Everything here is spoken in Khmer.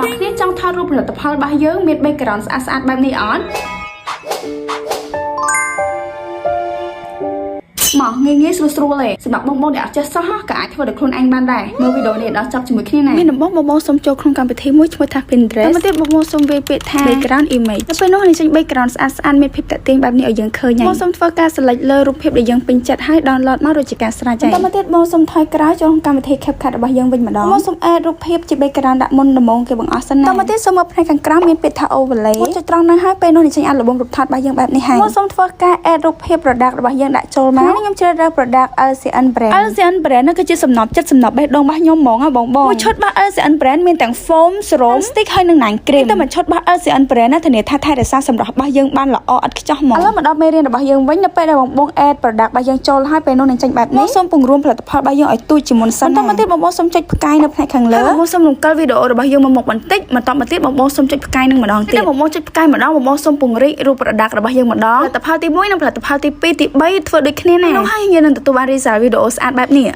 អ្នកគ្នាចង់ថតរូបផលិតផលរបស់យើងមាន background ស្អាតៗបែបនេះអត់មកងាយស្រួលទេសម្រាប់បងប្អូនដែលអត់ចេះសោះក៏អាចធ្វើដោយខ្លួនឯងបានដែរមើលវីដេអូនេះដល់ចប់ជាមួយគ្នាណាមានដំបូងបងប្អូនសូមចូលក្នុងកម្មវិធីមួយឈ្មោះថា Pinterest តែមកទៀតបងប្អូនសូមវាយពាក្យថា background image ទៅពេលនោះនេះចេញ background ស្អាតៗមានភាពតាក់ទាញបែបនេះឲ្យយើងឃើញហើយបងសូមធ្វើការ select លើរូបភាពដែលយើងពេញចិត្តហើយ download មករួចជាការស្រេចហើយតែមកទៀតបងសូមថយក្រោយចូលក្នុងកម្មវិធី CapCut របស់យើងវិញម្ដងបងសូម add រូបភាពជា background ដាក់មុនដំបូងគេបង្អស់សិនណាតែមកទៀតសូមមកផ្នែកខាងក្រោមមានពាក្យថា overlay ចុចត្រង់ហ្នឹងហើយពេលនោះនេះចេញ album រូបថតរបស់យើងបែបនេះហើយបងសូមធ្វើការ add រូបភាព product របស់យើងដាក់ចូលមកខ្ញុំជ្រើសរើស product LCN brand នោះគឺជាសំណប់ចិត្តសំណប់បេះដូងរបស់ខ្ញុំហ្មងហ៎បងមួយឈុតរបស់ LCN brand មានទាំង foam serum stick ហើយនិង nine cream តែមួយឈុតរបស់ LCN brand ណាធានាថាថែរក្សាសម្រស់របស់យើងបានល្អឥតខ្ចោះហ្មងឥឡូវមកដល់មេរៀនរបស់យើងវិញនៅពេលដែលបង add product របស់យើងចូលហើយពេលនោះនឹងចេញបែបនេះសូមពង្រួមផលិតផលរបស់យើងឲ្យទូចជាមុនសិនតែមកទៀតបងសូមចុចផ្កាយនៅផ្នែកខាងលើបងសូមរំកិលវីដេអូរបស់យើងមកមុខបន្តិចបន្តមកទៀតបងសូមចុចផ្កាយនឹងម្ដងទៀតបងចុចផ្កាយម្ដងបងសូមពង្រីករូប product របស់យើងម្ដងផលិតផលទី1និងផលិតផលទី2ទី3ធ្វើដូចគ្នាណានោះហើយយើងនឹងទទួលបាន result វីដេអូស្អាតបែបនេះ